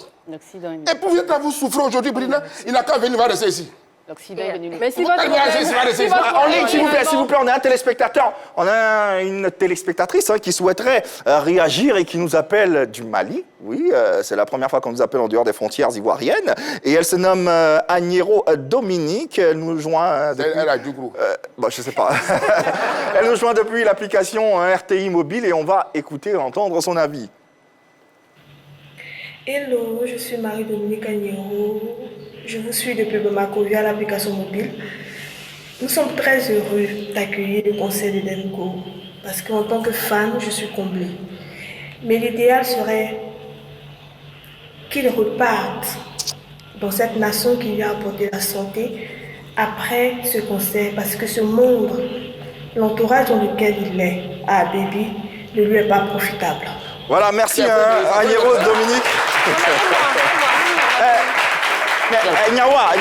Et pour vous souffrir aujourd'hui, Brina, il n'a qu'à venir rester ici. L'Occident est venu. Mais si En ligne, s'il vous plaît, on a un téléspectateur. On a une téléspectatrice qui souhaiterait réagir et qui nous appelle du Mali. Oui, c'est la première fois qu'on nous appelle en dehors des frontières ivoiriennes. Et elle se nomme Agnero Dominique. Elle nous joint depuis... Elle a du groupe. Bon, je sais pas. Elle nous joint depuis l'application RTI Mobile et on va écouter et entendre son avis. Hello, je suis Marie-Dominique Agnero. Je vous suis depuis Bamako via l'application mobile. Nous sommes très heureux d'accueillir le concert de Denko parce qu'en tant que fan, je suis comblée. Mais l'idéal serait qu'il reparte dans cette nation qui lui a apporté la santé après ce concert parce que ce monde, l'entourage dans lequel il est à Baby, ne lui est pas profitable. Voilà, merci Agnero Dominique. Niawa,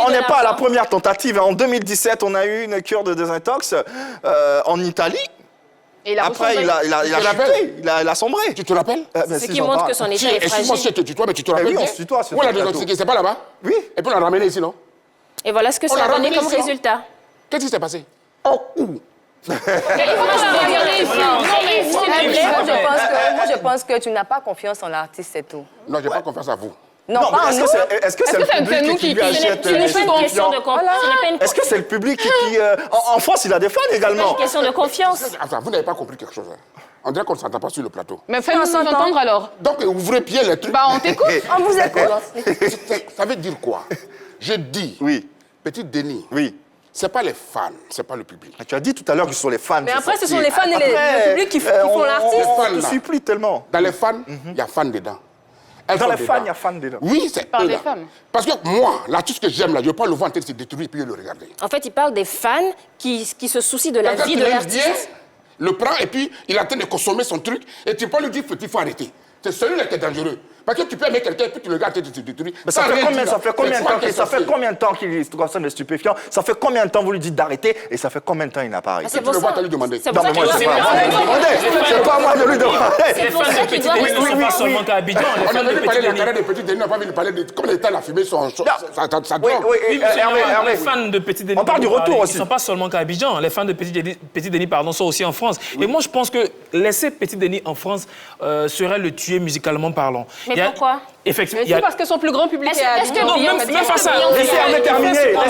on n'est pas à la première tentative. En 2017, on a eu une cure de désintox en Italie. Et après, il a chuté, il a sombré. Tu te rappelles? Ce qui montre que son état est fragile. Excuse-moi si tu te tutoies, mais tu te rappelles? Oui, on se tutoie. On l'a désintoxiqué, c'est pas là-bas? Oui. Et puis on l'a ramené ici, non? Et voilà ce que ça a donné comme résultat. Qu'est-ce qui s'est passé? Oh, où? Moi, je pense que tu n'as pas confiance en l'artiste, c'est tout. Non, j'ai pas confiance à vous. Non, pas nous. Est-ce que c'est le public qui lui achète les question de confiance. Est-ce que c'est le public qui... En France, il a des fans également. C'est une question de confiance. Enfin, vous n'avez pas compris quelque chose. On dirait qu'on ne s'entend pas sur le plateau. Mais fais-nous entendre alors. Donc, ouvrez bien les trucs. Bah, on t'écoute. On vous écoute. Ça veut dire quoi? Je dis, oui. Petit Denis, oui. C'est pas les fans, c'est pas le public. Tu as dit tout à l'heure que ce sont les fans. Mais après, ce sont les fans et le public qui font l'artiste. Je ne suis plus tellement. Dans les fans, il y a fans dedans. Dans les fans, il y a fans dedans. Oui, c'est par eux les là. femmes. Parce que moi, l'artiste que j'aime là, je ne veux pas le voir en train de se détruire et puis le regarder. En fait, il parle des fans qui se soucient de la vie de l'artiste. Le prend et puis il est en train de consommer son truc et tu peux lui dire qu'il faut arrêter. C'est celui-là qui est dangereux. Parce que tu peux aimer quelqu'un et puis tu le regardes et tu te détruis. Mais ça fait combien de temps qu'il consomme les stupéfiants? Ça fait combien de temps vous lui dites d'arrêter et ça fait combien de temps il n'a pas arrêté? C'est pour ça. Tu lui demander. C'est pas moi de lui demander. Les fans de Petit Denis ne sont pas seulement qu'à Abidjan. On a venu parler de carré de Petit Denis, on n'a pas venu parler de comment l'état la fumée ça drogue. Les fans de Petit Denis. On parle du retour aussi. Ils ne sont pas seulement qu'à Abidjan. Les fans de Petit Denis, sont aussi en France. Et moi, je pense que laisser Petit Denis en France serait le tuer musicalement parlant. Mais pourquoi? effectivement... Mais c'est parce que son plus grand public est à Abidjan. Non, même face à... Laissez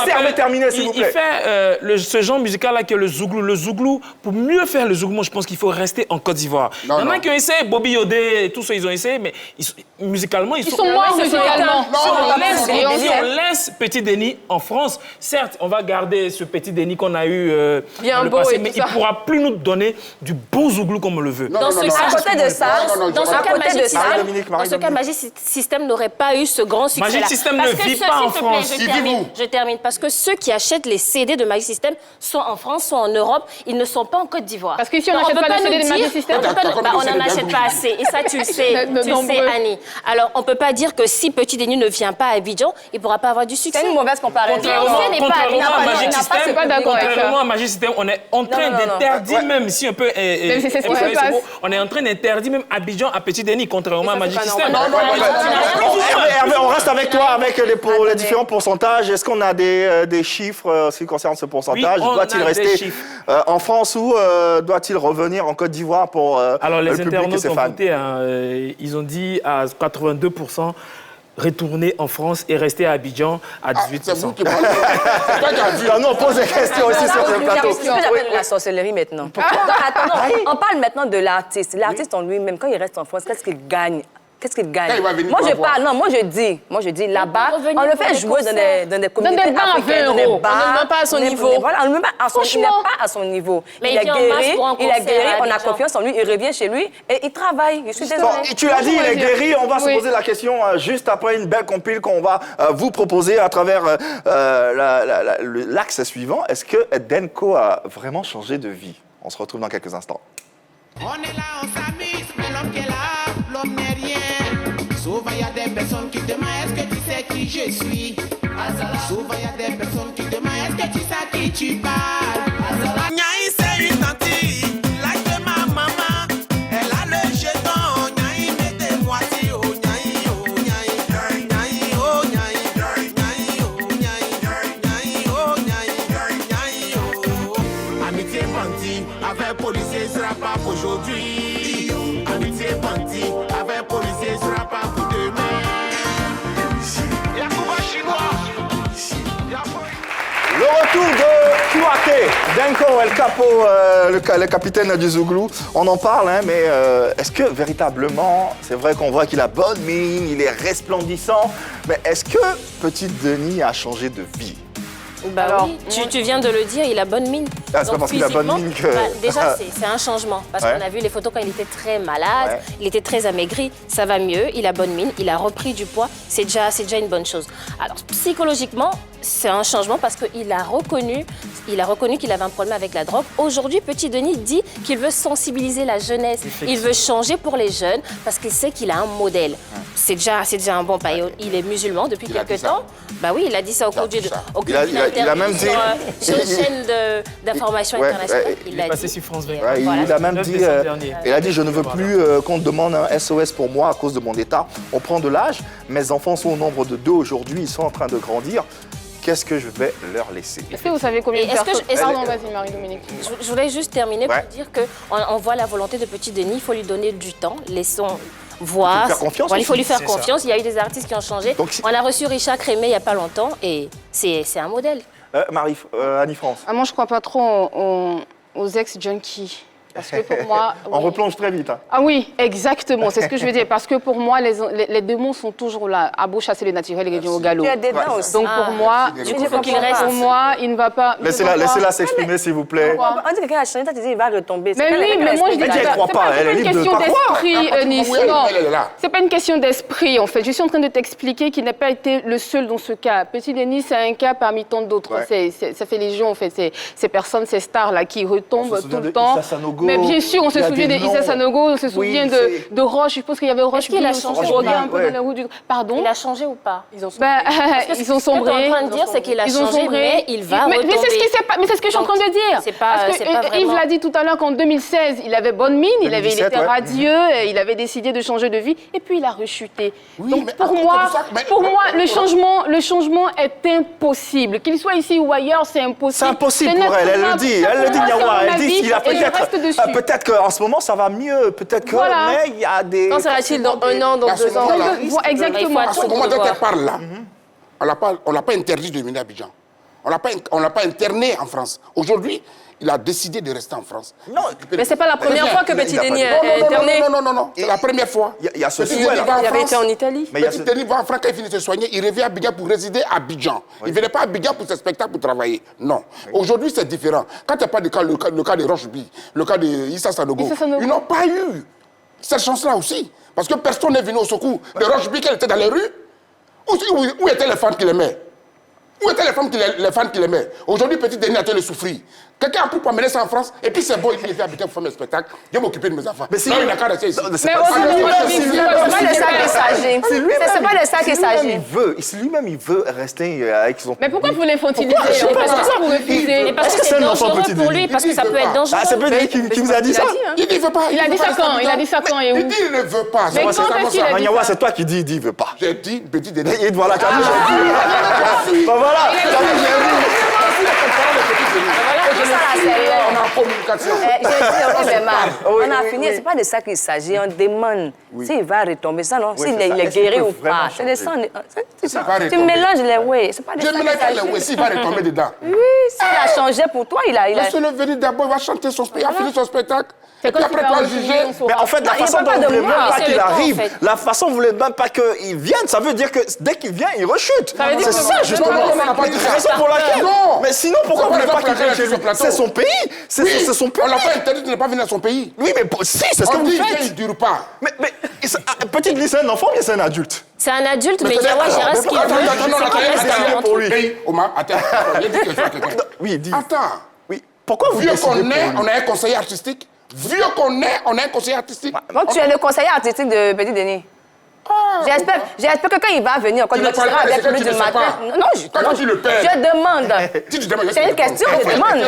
Hervé terminer, s'il vous plaît. Il fait ce genre musical-là qui est le zouglou. Le zouglou, pour mieux faire le zouglou, je pense qu'il faut rester en Côte d'Ivoire. Il y en a qui ont essayé, Bobby Yodé, tous ceux, ils ont essayé, mais musicalement, ils sont morts musicalement. Si on laisse Petit Denis en France, certes, on va garder ce Petit Denis qu'on a eu dans le passé, mais il ne pourra plus nous donner du bon zouglou comme on le veut. Dans ce cas, Magic System n'aurait pas eu ce grand succès-là. Magic System ne vit pas en France. Je termine. Parce que ceux qui achètent les CD de Magic System, soit en France, soit en Europe, ils ne sont pas en Côte d'Ivoire. Parce que si on n'achète pas de CD de Magic System, on n'en achète pas assez. Et ça, tu le sais, Annie. Alors, on ne peut pas dire que si Petit Denis ne vient pas à Abidjan, il ne pourra pas avoir du succès. C'est une mauvaise comparaison. Contrairement à Magic System, on est en train d'interdire même, si on peut... On est en train d'interdire même Abidjan à Petit Denis, contrairement à Magic System. Hervé, on reste avec toi avec les différents pourcentages. Est-ce qu'on a des chiffres en ce qui concerne ce pourcentage? Doit-il rester en France ou doit-il revenir en Côte d'Ivoire pour Alors, le public et ses fans? ont voté, ils ont dit à 82% retourner en France et rester à Abidjan à 18%. C'est vous qui parlez. Nous, on pose des questions aussi sur ce plateau. De la sorcellerie maintenant. On parle maintenant de l'artiste. L'artiste en lui-même, quand il reste en France, qu'est-ce qu'il gagne? Qu'est-ce qu'il gagne? Moi, je dis, là-bas, on le fait jouer dans des communautés africaines, dans des bars. On ne met pas à son niveau. Voilà, on ne met pas à son niveau. Il a guéri, on a confiance en lui, il revient chez lui et il travaille. Je suis désolée. Tu l'as dit, il est guéri. On va se poser la question juste après une belle compile qu'on va vous proposer à travers l'axe suivant. Est-ce que Denko a vraiment changé de vie? On se retrouve dans quelques instants. On est là, on s'amuse, mais l'homme qui est là, l'homme n'est rien. Souvent, il y a des personnes qui demandent est-ce que tu sais qui je suis? Souvent, il y a des personnes qui demandent est-ce que tu sais à qui tu parles? Nyaï, c'est une tantine, l'âge de ma maman. Elle a le jeton, Nyaï, mettez-moi si, oh Nyaï, oh Nyaï, Nyaï, oh Nyaï, Nyaï, oh Nyaï, oh Nyaï, oh. Amitié bandit, avec policier, sera pas pour aujourd'hui. Amitié bandit, avec policier, sera pas pour demain. Yacouba chinois. Le retour de Kouaké, Denko El Capo, le capitaine du Zouglou. On en parle, mais est-ce que véritablement, c'est vrai qu'on voit qu'il a bonne mine, il est resplendissant, mais est-ce que Petit Denis a changé de vie? Alors, tu viens de le dire, il a bonne mine. C'est pas parce qu'il a bonne mine que... déjà, c'est un changement. Parce qu'on a vu les photos quand il était très malade, il était très amaigri. Ça va mieux, il a bonne mine, il a repris du poids. C'est déjà une bonne chose. Alors, psychologiquement, c'est un changement parce qu'il a reconnu qu'il avait un problème avec la drogue. Aujourd'hui, Petit Denis dit qu'il veut sensibiliser la jeunesse. Il veut changer pour les jeunes parce qu'il sait qu'il a un modèle. C'est déjà un bon pas. Il est musulman depuis quelques temps. Bah oui, il a dit ça au cours d'une il a même dit sur une chaîne d'information internationale. Il est passé sur France 20. Il a même dit, il a dit je ne veux plus qu'on demande un SOS pour moi à cause de mon état. On prend de l'âge, mes enfants sont au nombre de 2 aujourd'hui, ils sont en train de grandir. Qu'est-ce que je vais leur laisser? Est-ce que vous savez combien de personnes... Pardon, vas-y, Marie-Dominique. Je voulais juste terminer pour dire qu'on voit la volonté de Petit Denis, il faut lui donner du temps, laissons voir. Il faut lui faire confiance. Il y a eu des artistes qui ont changé. Donc, on a reçu Richard Crémé il n'y a pas longtemps et c'est un modèle. Annie-France. Moi, je ne crois pas trop aux ex-junkies. Parce que pour moi... On replonge très vite. Hein. Ah oui, exactement, c'est ce que je veux dire. Parce que pour moi, les démons sont toujours là. À beau chasser le naturel, ils reviennent au galop. Donc pour moi, pour moi, il ne va pas... Laissez-la s'exprimer, s'il vous plaît. On dit que quelqu'un a changé, tu dis il va retomber. Mais oui, mais moi je dis que c'est pas une question d'esprit, Nice. Non, c'est pas une question d'esprit, en fait. Je suis en train de t'expliquer qu'il n'a pas été le seul dans ce cas. Petit Denis, c'est un cas parmi tant d'autres. Ça fait légion, en fait. Ces personnes, ces stars-là qui retombent tout le temps. Mais bien sûr, on se souvient d'Issa Sanogo, on se souvient de Roche. Je pense qu'il y avait Roche qui a changé. Un peu dans la roue du... Pardon? Il a changé ou pas? Ils ont sombré. Ce que tu es en train de dire, c'est qu'il a changé, mais il va retomber. Mais c'est ce que je suis en train de dire. Parce que Yves l'a dit tout à l'heure qu'en 2016, il avait bonne mine, il était radieux, il avait décidé de changer de vie, et puis il a rechuté. Donc pour moi, le changement est impossible. Qu'il soit ici ou ailleurs, c'est impossible. C'est impossible pour elle, elle le dit, Niawa. Elle dit qu'il a peut-être déçu. Peut-être qu'en ce moment, ça va mieux. Peut-être que... Voilà. Mais il y a des... Quand sera-t-il dans 1 an, dans 2 ans? Exactement. À ce moment dont elle parle là, on l'a pas interdit de venir à Abidjan. On l'a pas interné en France. Aujourd'hui, il a décidé de rester en France. Non, mais c'est pas la première fois que Petit Denis est interné. Non. C'est la première fois. Il y a ce Petit souhait, Denis là. va en Il avait France. été en Italie. Petit Denis va en France quand il finit de se soigner. Il revient à Abidjan pour résider à Abidjan. Il ne venait pas à Abidjan pour ses spectacles, pour travailler. Non. Aujourd'hui, c'est différent. Quand il n'y a pas de cas, le cas de Rocheby, le cas de Issa Sanogo, ils n'ont pas eu cette chance-là aussi. Parce que personne n'est venu au secours de Rocheby quand il était dans les rues. Où étaient les fans qui l'aimaient? Où étaient les fans qui l'aimaient? Aujourd'hui, Petit Denis a été le souffrir. Quelqu'un a pu m'amener ça en France, et puis c'est bon, il vient habiter pour faire mes spectacles. Je vais m'occuper de mes enfants. Mais non, il n'a qu'à rester ici. Mais c'est pas de ça qu'il s'agit. C'est pas de ça qu'il s'agit. Si lui-même il veut rester avec son... Mais pourquoi vous l'infantilisez? Parce que ça vous refusez. Parce que c'est dangereux pour lui, parce que ça peut être dangereux. Ah, c'est Petit qui vous a dit ça? Il ne veut pas. Il a dit ça quand? Il a dit ça quand et où? Il dit il ne veut pas. Mais quand est-ce qu'il a dit ça? C'est toi qui dis il ne veut pas. J'ai dit Petit Denis. Et voilà, Camille, j'ai dit. Voilà, Camille, on est en communication. On a fini, c'est pas de ça qu'il s'agit. On demande s'il va retomber. Ça, non, s'il est guéri ou pas. C'est de ça. Tu mélanges les oui. C'est pas de ça qu'il s'agit. Je mélange les oui. S'il va retomber dedans. Oui, s'il a changé pour toi, il a... Laisse-le venir d'abord, il va chanter son spectacle, il a fini son spectacle. Et puis après, toi, juger. Mais en fait, la façon dont vous voulez même pas qu'il arrive, la façon dont vous voulez même pas qu'il vienne, ça veut dire que dès qu'il vient, il rechute. C'est ça, justement. C'est la raison pour laquelle. Mais sinon, pourquoi vous voulez pas qu'il vienne chez lui? C'est son pays. C'est son pays. On l'a pas interdit de ne pas venir à son pays. Oui, mais si, c'est ce que vous faites. Il ne dure pas. Mais Petit Denis, c'est un enfant ou bien c'est un adulte? C'est un adulte, mais Yawa gère ce qu'il veut. Pour lui. Omar, attends. Il a dit quelque chose à quelqu'un. Oui, dis. Attends. Oui. Pourquoi vous Vieux décidez qu'on pour est, lui? on a un conseiller artistique. Vieux qu'on est, on a un conseiller artistique. Donc tu es le conseiller artistique de Petit Denis. J'espère que quand il va venir, quand il sera avec lui du matin. Non, tu le perds. Je demande. C'est une question, je demande.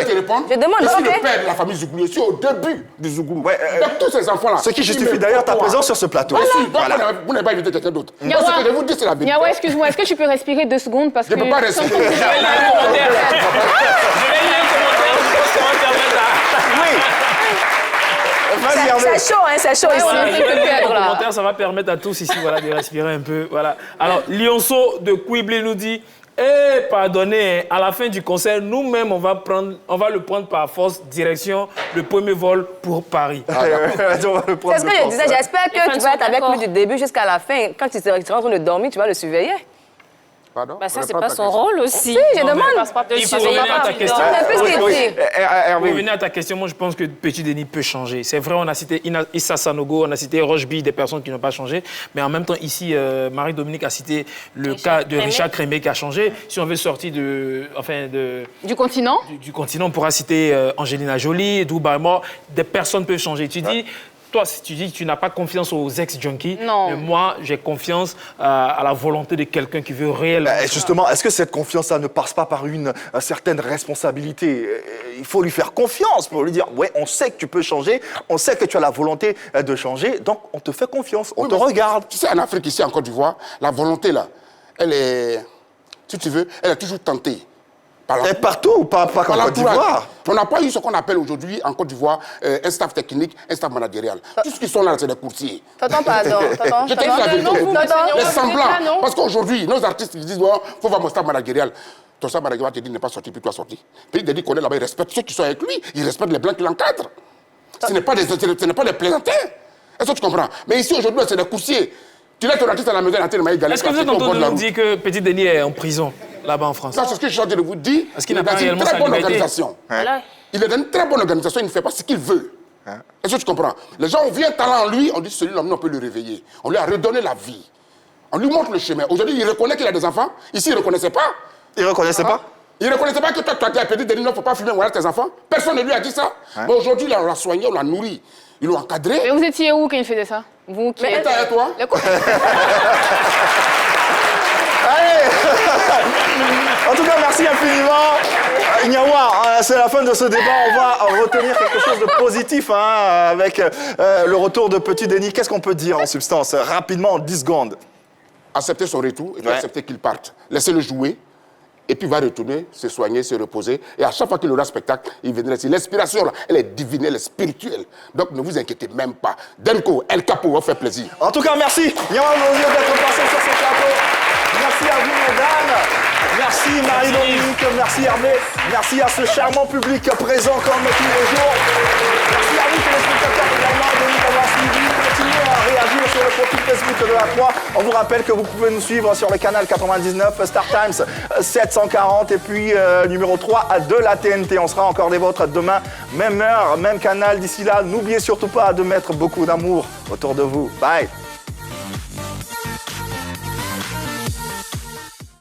Je demande. Je suis le père de la famille Zouglou. Je suis au début du Zouglou. Donc tous ces enfants-là. Ce qui justifie d'ailleurs ta présence sur ce plateau. Vous n'avez pas invité quelqu'un d'autre. Ce que je vous dis, c'est la vérité. Yawa, excuse-moi, est-ce que tu peux respirer 2 secondes parce que... Je ne peux pas respirer. Je vais lire un commentaire. C'est chaud, hein, c'est chaud ici. Commentaire, ça va permettre à tous ici de respirer un peu. Voilà. Alors, Lionceau de Kouiblé nous dit pardonnez, à la fin du concert, nous-mêmes, on va le prendre par force, direction le premier vol pour Paris. C'est ce que je disais. J'espère que tu vas être avec lui du début jusqu'à la fin. Quand il sera en train de dormir, tu vas le surveiller. Pardon? Bah ça, c'est pas son rôle aussi. Si, je demande. Il faut revenir à ta question. Pour revenir à ta question, moi, je pense que Petit Denis peut changer. C'est vrai, on a cité Issa Sanogo, on a cité Rocheby, des personnes qui n'ont pas changé. Mais en même temps, ici, Marie-Dominique a cité le cas de Richard Crémé qui a changé. Si on veut sortir du continent, du continent, on pourra citer Angelina Jolie, Drew Barrymore. Des personnes peuvent changer. Tu dis... Toi, si tu dis que tu n'as pas confiance aux ex-junkies, mais moi, j'ai confiance à la volonté de quelqu'un qui veut réellement... Justement, est-ce que cette confiance-là ne passe pas par une certaine responsabilité? Il faut lui faire confiance pour lui dire, ouais, on sait que tu peux changer, on sait que tu as la volonté de changer, donc on te fait confiance, on te regarde. Tu sais, en Afrique, ici, en Côte d'Ivoire, la volonté, là, elle est, si tu veux, elle est toujours tentée. Et partout ou pas qu'en Côte d'Ivoire? On n'a pas eu ce qu'on appelle aujourd'hui en Côte d'Ivoire un staff technique, un staff managérial. Tout ce qui sont là, c'est des courtiers. Tonton, pardon. Je te dis la vérité. Les semblants. Parce qu'aujourd'hui, nos artistes, ils disent, il faut voir mon staff managérial. Ton staff managérial te dit, n'est pas sorti, puis toi sorti. Puis il dit qu'on est là-bas, il respecte ceux qui sont avec lui. Il respecte les blancs qui l'encadrent. Ce n'est pas des plaisantins. Est-ce que tu comprends? Mais ici, aujourd'hui, c'est des coursiers. Tu laisses ton artiste à la maison, est-ce que vous êtes en train de nous dire que Petit Denis est en prison, là-bas en France? Ça, c'est ce que je suis en train de vous dire. Est-ce qu'il n'a pas réellement sa liberté? Voilà. Il est dans une très bonne organisation, il ne fait pas ce qu'il veut. Est-ce que tu comprends? Les gens, on vient talent en lui, on dit celui-là, on peut le réveiller. On lui a redonné la vie. On lui montre le chemin. Aujourd'hui, il reconnaît qu'il a des enfants. Ici, il ne reconnaissait pas. Il ne reconnaissait pas? Il ne reconnaissait pas que toi, tu as dit à Petit Denis, il ne faut pas fumer, voilà tes enfants. Personne ne lui a dit ça. Mais aujourd'hui, on l'a soigné, on l'a nourri. Ils l'ont encadré. Mais vous étiez où quand il faisait ça? Vous qui êtes à toi. Allez. En tout cas, merci infiniment. Nyawa, c'est la fin de ce débat. On va retenir quelque chose de positif avec le retour de Petit Denis. Qu'est-ce qu'on peut dire en substance? Rapidement, en 10 secondes. Accepter son retour et accepter qu'il parte. Laissez-le jouer. et puis il va retourner, se soigner, se reposer. Et à chaque fois qu'il aura un spectacle, il viendra ici. L'inspiration, là, elle est divine, elle est spirituelle. Donc ne vous inquiétez même pas. Denko, El Capo, on fait plaisir. En tout cas, merci, Yaman Mounir, d'être passé sur ce plateau. Merci à vous, mesdames. Merci Marie-Dominique, merci Hervé. Merci à ce charmant public présent comme tous les jours. Merci à vous, téléspectateurs, également, de nous avoir suivis. Continuez à réagir sur le profil Facebook de la 3. On vous rappelle que vous pouvez nous suivre sur le canal 99, Star Times 740 et puis numéro 3 de la TNT. On sera encore des vôtres demain, même heure, même canal. D'ici là, n'oubliez surtout pas de mettre beaucoup d'amour autour de vous. Bye.